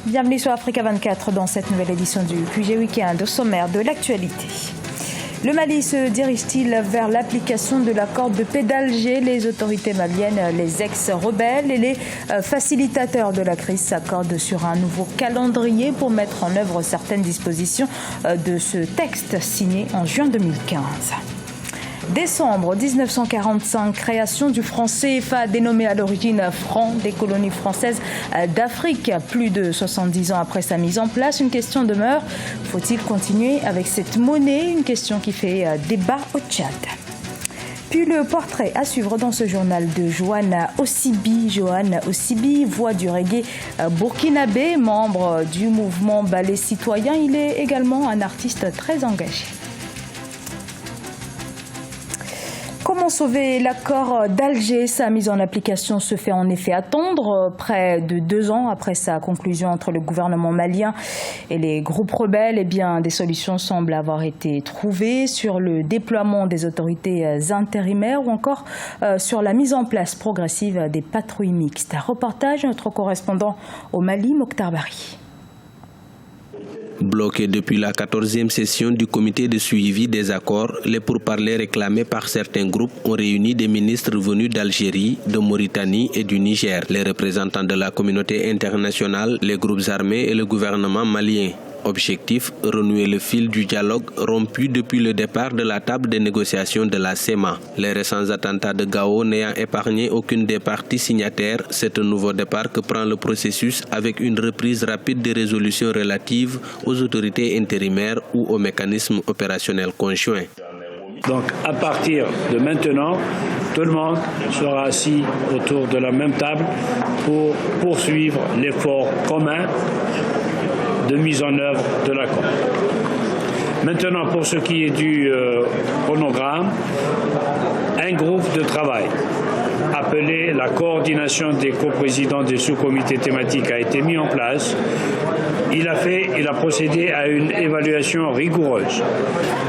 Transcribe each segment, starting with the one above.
Bienvenue sur Africa 24 dans cette nouvelle édition du QG Week-end au sommaire de l'actualité. Le Mali se dirige-t-il vers l'application de l'accord de paix d'Alger? Les autorités maliennes, les ex-rebelles et les facilitateurs de la crise s'accordent sur un nouveau calendrier pour mettre en œuvre certaines dispositions de ce texte signé en juin 2015. Décembre 1945, création du franc CFA dénommé à l'origine franc des colonies françaises d'Afrique. Plus de 70 ans après sa mise en place, une question demeure. Faut-il continuer avec cette monnaie? Une question qui fait débat au Tchad. Puis le portrait à suivre dans ce journal de Johanna Osibi. Johanna Osibi, voix du reggae burkinabé, membre du mouvement Ballet Citoyen. Il est également un artiste très engagé. Comment sauver l'accord d'Alger? Sa mise en application se fait en effet attendre. Près de 2 ans après sa conclusion entre le gouvernement malien et les groupes rebelles, des solutions semblent avoir été trouvées sur le déploiement des autorités intérimaires ou encore sur la mise en place progressive des patrouilles mixtes. Un reportage de notre correspondant au Mali, Mokhtar Bari. Bloqués depuis la 14e session du comité de suivi des accords, les pourparlers réclamés par certains groupes ont réuni des ministres venus d'Algérie, de Mauritanie et du Niger, les représentants de la communauté internationale, les groupes armés et le gouvernement malien. Objectif, renouer le fil du dialogue rompu depuis le départ de la table de négociation de la CEMA. Les récents attentats de Gao n'ayant épargné aucune des parties signataires, c'est un nouveau départ que prend le processus avec une reprise rapide des résolutions relatives aux autorités intérimaires ou aux mécanismes opérationnels conjoints. Donc à partir de maintenant, tout le monde sera assis autour de la même table pour poursuivre l'effort commun de mise en œuvre de l'accord. Maintenant, pour ce qui est du chronogramme, un groupe de travail appelé la coordination des coprésidents des sous-comités thématiques a été mis en place. Il a procédé à une évaluation rigoureuse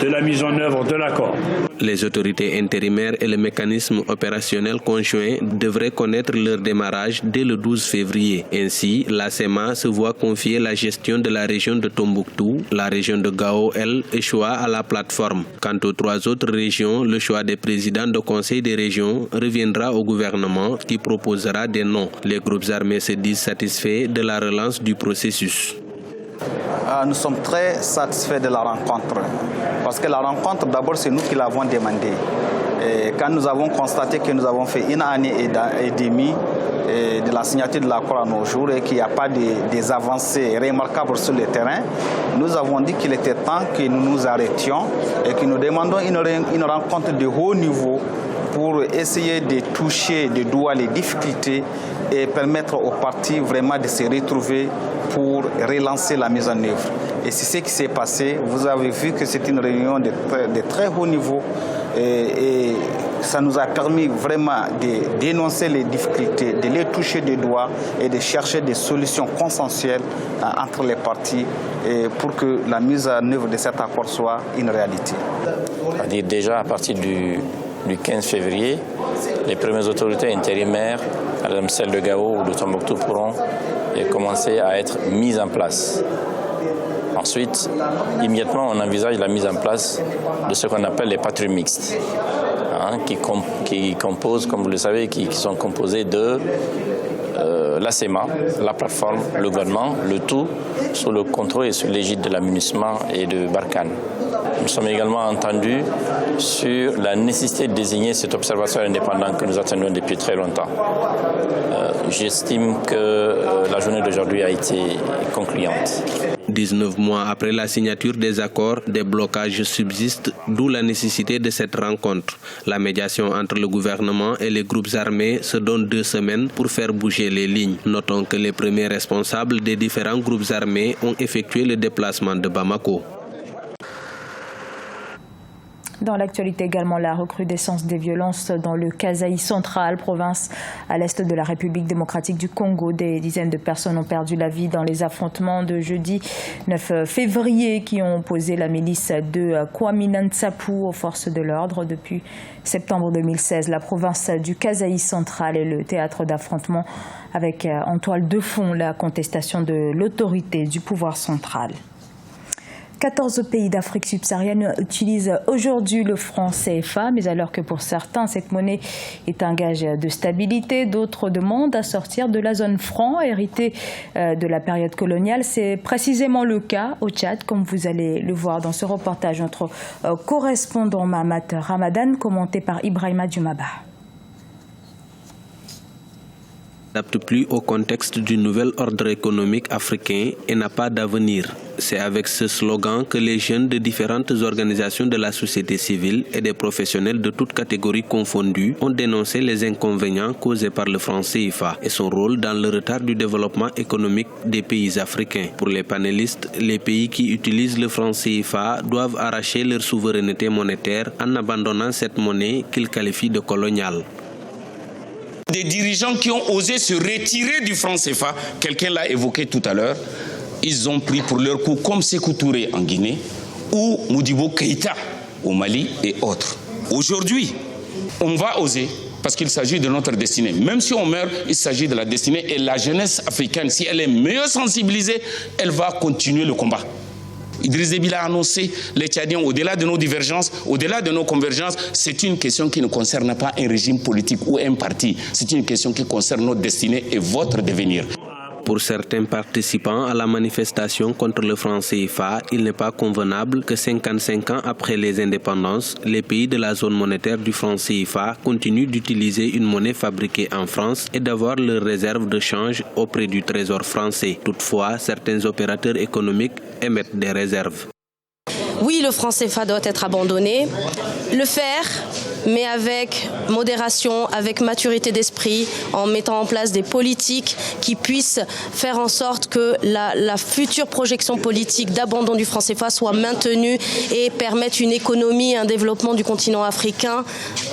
de la mise en œuvre de l'accord. Les autorités intérimaires et le mécanisme opérationnel conjoint devraient connaître leur démarrage dès le 12 février. Ainsi, la CEMA se voit confier la gestion de la région de Tombouctou. La région de Gao, elle, échoua à la plateforme. Quant aux 3 autres régions, le choix des présidents de conseil des régions reviendra au gouvernement qui proposera des noms. Les groupes armés se disent satisfaits de la relance du processus. Nous sommes très satisfaits de la rencontre. Parce que la rencontre, d'abord, c'est nous qui l'avons demandé. Et quand nous avons constaté que nous avons fait 1 année et demie de la signature de l'accord à nos jours et qu'il n'y a pas des avancées remarquables sur le terrain, nous avons dit qu'il était temps que nous nous arrêtions et que nous demandons une rencontre de haut niveau pour essayer de toucher de doigt les difficultés et permettre aux partis vraiment de se retrouver pour relancer la mise en œuvre. Et c'est ce qui s'est passé. Vous avez vu que c'est une réunion de très haut niveau et ça nous a permis vraiment de dénoncer les difficultés, de les toucher du doigt et de chercher des solutions consensuelles entre les partis pour que la mise en œuvre de cet accord soit une réalité. C'est-à-dire déjà à partir du 15 février, les premières autorités intérimaires, Madame celle de Gao ou de Tombouctou, pourront commencer à être mises en place. Ensuite, immédiatement, on envisage la mise en place de ce qu'on appelle les patrouilles mixtes, qui composent, comme vous le savez, qui sont composées de la CEMA, la plateforme, le gouvernement, le tout sous le contrôle et sous l'égide de l'aménagement et de Barkhane. Nous sommes également entendus sur la nécessité de désigner cet observateur indépendant que nous attendons depuis très longtemps. J'estime que la journée d'aujourd'hui a été concluante. 19 mois après la signature des accords, des blocages subsistent, d'où la nécessité de cette rencontre. La médiation entre le gouvernement et les groupes armés se donne 2 semaines pour faire bouger les lignes. Notons que les premiers responsables des différents groupes armés ont effectué le déplacement de Bamako. Dans l'actualité également, la recrudescence des violences dans le Kasaï central, province à l'est de la République démocratique du Congo. Des dizaines de personnes ont perdu la vie dans les affrontements de jeudi 9 février qui ont opposé la milice de Kwamina Nsapu aux forces de l'ordre. Depuis septembre 2016, la province du Kasaï central est le théâtre d'affrontements avec en toile de fond la contestation de l'autorité du pouvoir central. 14 pays d'Afrique subsaharienne utilisent aujourd'hui le franc CFA, mais alors que pour certains, cette monnaie est un gage de stabilité, d'autres demandent à sortir de la zone franc héritée de la période coloniale. C'est précisément le cas au Tchad, comme vous allez le voir dans ce reportage. Notre correspondant Mahamat Ramadan, commenté par Ibrahima Djoumaba. N'adapte plus au contexte du nouvel ordre économique africain et n'a pas d'avenir. C'est avec ce slogan que les jeunes de différentes organisations de la société civile et des professionnels de toutes catégories confondues ont dénoncé les inconvénients causés par le franc CFA et son rôle dans le retard du développement économique des pays africains. Pour les panélistes, les pays qui utilisent le franc CFA doivent arracher leur souveraineté monétaire en abandonnant cette monnaie qu'ils qualifient de coloniale. Des dirigeants qui ont osé se retirer du franc CFA, quelqu'un l'a évoqué tout à l'heure, ils ont pris pour leur coup comme Sékou Touré en Guinée ou Modibo Keïta au Mali et autres. Aujourd'hui, on va oser parce qu'il s'agit de notre destinée. Même si on meurt, il s'agit de la destinée et la jeunesse africaine, si elle est mieux sensibilisée, elle va continuer le combat. Idriss Déby a annoncé, les Tchadiens, au-delà de nos divergences, au-delà de nos convergences, c'est une question qui ne concerne pas un régime politique ou un parti. C'est une question qui concerne notre destinée et votre devenir. Pour certains participants à la manifestation contre le franc CFA, il n'est pas convenable que 55 ans après les indépendances, les pays de la zone monétaire du franc CFA continuent d'utiliser une monnaie fabriquée en France et d'avoir leurs réserves de change auprès du Trésor français. Toutefois, certains opérateurs économiques émettent des réserves. Oui, le franc CFA doit être abandonné. Le faire, mais avec modération, avec maturité d'esprit, en mettant en place des politiques qui puissent faire en sorte que la future projection politique d'abandon du franc CFA soit maintenue et permette une économie, un développement du continent africain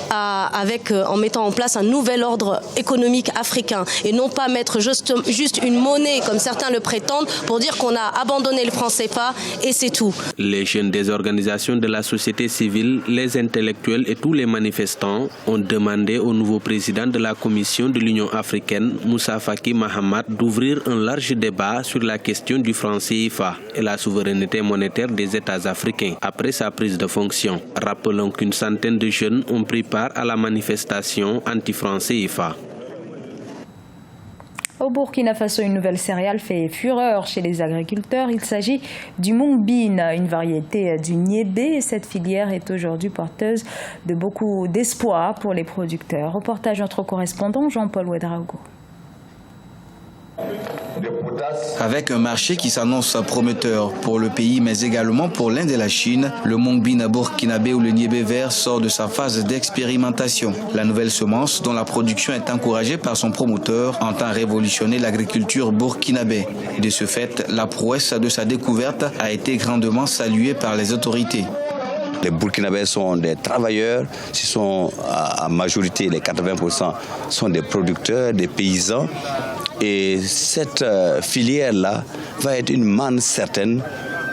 en mettant en place un nouvel ordre économique africain et non pas mettre juste une monnaie comme certains le prétendent pour dire qu'on a abandonné le franc CFA et c'est tout. Les jeunes des organisations de la société civile, les intellectuels et tous les manifestants ont demandé au nouveau président de la Commission de l'Union africaine, Moussa Faki Mahamat, d'ouvrir un large débat sur la question du franc CFA et la souveraineté monétaire des États africains après sa prise de fonction. Rappelons qu'une centaine de jeunes ont pris part à la manifestation anti-franc CFA. Au Burkina Faso, une nouvelle céréale fait fureur chez les agriculteurs. Il s'agit du Mung Bean, une variété du niébé. Cette filière est aujourd'hui porteuse de beaucoup d'espoir pour les producteurs. Reportage notre correspondant Jean-Paul Ouedraogo. Avec un marché qui s'annonce prometteur pour le pays, mais également pour l'Inde et la Chine, le Mung Bean burkinabé ou le niébé vert sort de sa phase d'expérimentation. La nouvelle semence, dont la production est encouragée par son promoteur, entend révolutionner l'agriculture burkinabé. De ce fait, la prouesse de sa découverte a été grandement saluée par les autorités. Les Burkinabés sont des travailleurs, ce sont à majorité, les 80% sont des producteurs, des paysans. Et cette filière-là va être une manne certaine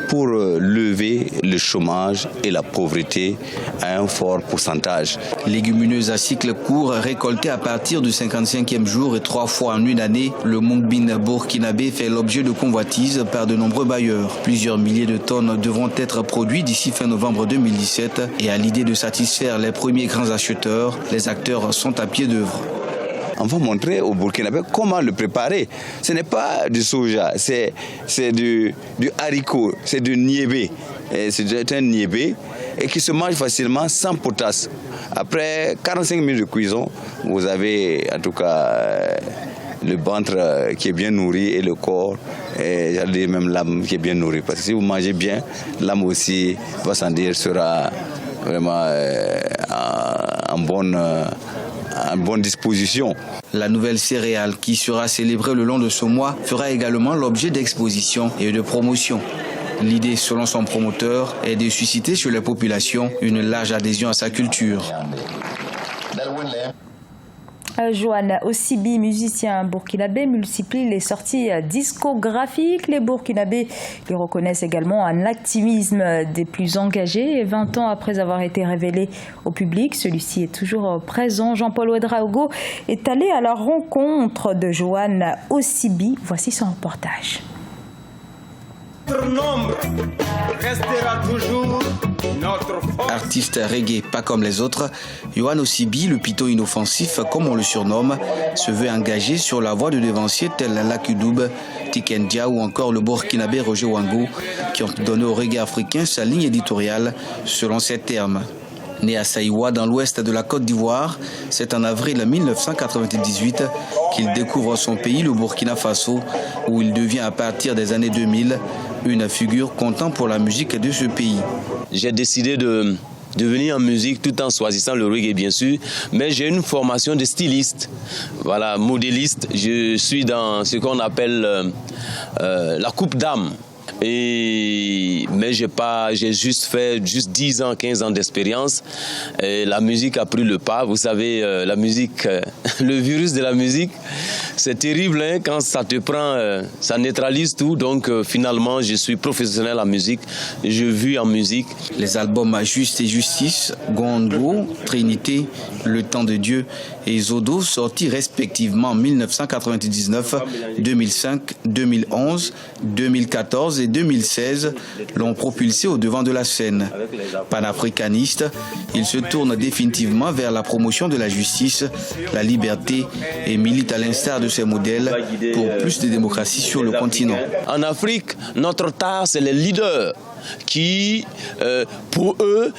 pour lever le chômage et la pauvreté à un fort pourcentage. Légumineuse à cycle court, récoltée à partir du 55e jour et 3 fois en une année, le Mung Bean burkinabé fait l'objet de convoitises par de nombreux bailleurs. Plusieurs milliers de tonnes devront être produites d'ici fin novembre 2017 et à l'idée de satisfaire les premiers grands acheteurs, les acteurs sont à pied d'œuvre. On va montrer aux Burkinabés comment le préparer. Ce n'est pas du soja, c'est du haricot, c'est du niébé. C'est un niébé et qui se mange facilement sans potasse. Après 45 minutes de cuisson, vous avez en tout cas le ventre qui est bien nourri et le corps, et j'allais dire même l'âme qui est bien nourrie. Parce que si vous mangez bien, l'âme aussi, va sans dire, sera vraiment en bonne disposition. La nouvelle céréale qui sera célébrée le long de ce mois fera également l'objet d'expositions et de promotions. L'idée, selon son promoteur, est de susciter chez les populations une large adhésion à sa culture. Johan Osibi, musicien burkinabé, multiplie les sorties discographiques. Les Burkinabés les reconnaissent également un activisme des plus engagés. Et 20 ans après avoir été révélé au public, celui-ci est toujours présent. Jean-Paul Ouedraogo est allé à la rencontre de Johan Osibi. Voici son reportage. Notre nombre restera toujours notre force. Artiste reggae pas comme les autres, Johan Osibi, le pito inoffensif comme on le surnomme, se veut engagé sur la voie de devanciers tels Lucky Dube, Tikendia ou encore le burkinabé Roger Wango qui ont donné au reggae africain sa ligne éditoriale selon ses termes. Né à Saïwa, dans l'ouest de la Côte d'Ivoire, c'est en avril 1998 qu'il découvre son pays, le Burkina Faso, où il devient à partir des années 2000 une figure comptant pour la musique de ce pays. J'ai décidé de venir en musique tout en choisissant le reggae bien sûr, mais j'ai une formation de styliste, voilà, modéliste. Je suis dans ce qu'on appelle la coupe d'âme. Mais j'ai juste fait 10 ans, 15 ans d'expérience. La musique a pris le pas. Vous savez, la musique, le virus de la musique, c'est terrible hein, quand ça te prend, ça neutralise tout. Donc finalement, je suis professionnel en musique. Je vis en musique. Les albums Juste et Justice, Gondo, Trinité, Le Temps de Dieu et Zodo, sortis respectivement en 1999, 2005, 2011, 2014 et 2016, l'ont propulsé au devant de la scène. Panafricaniste, il se tourne définitivement vers la promotion de la justice, la liberté et milite à l'instar de ses modèles pour plus de démocratie sur le continent. En Afrique, notre tare, c'est les leaders qui, pour eux,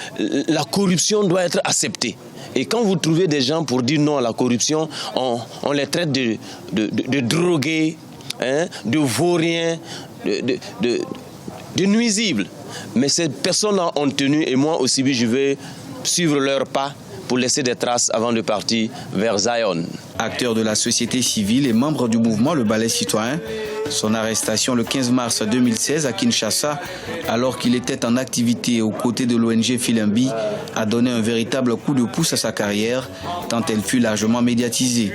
la corruption doit être acceptée. Et quand vous trouvez des gens pour dire non à la corruption, on les traite de drogués, hein, de vauriens, de nuisibles. Mais ces personnes-là ont tenu, et moi aussi, je vais suivre leurs pas pour laisser des traces avant de partir vers Zion. Acteur de la société civile et membre du mouvement Le Ballet Citoyen, son arrestation le 15 mars 2016 à Kinshasa, alors qu'il était en activité aux côtés de l'ONG Filimbi, a donné un véritable coup de pouce à sa carrière, tant elle fut largement médiatisée.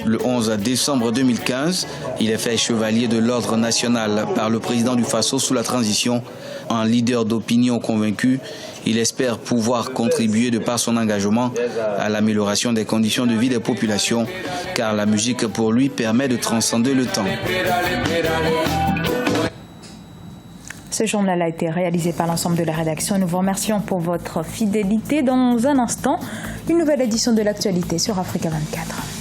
Le 11 décembre 2015, il est fait chevalier de l'ordre national par le président du Faso sous la transition. Un leader d'opinion convaincu, il espère pouvoir contribuer de par son engagement à l'amélioration des conditions de vie des populations, car la musique pour lui permet de transcender le temps. Ce journal a été réalisé par l'ensemble de la rédaction. Nous vous remercions pour votre fidélité. Dans un instant, une nouvelle édition de l'actualité sur Africa 24.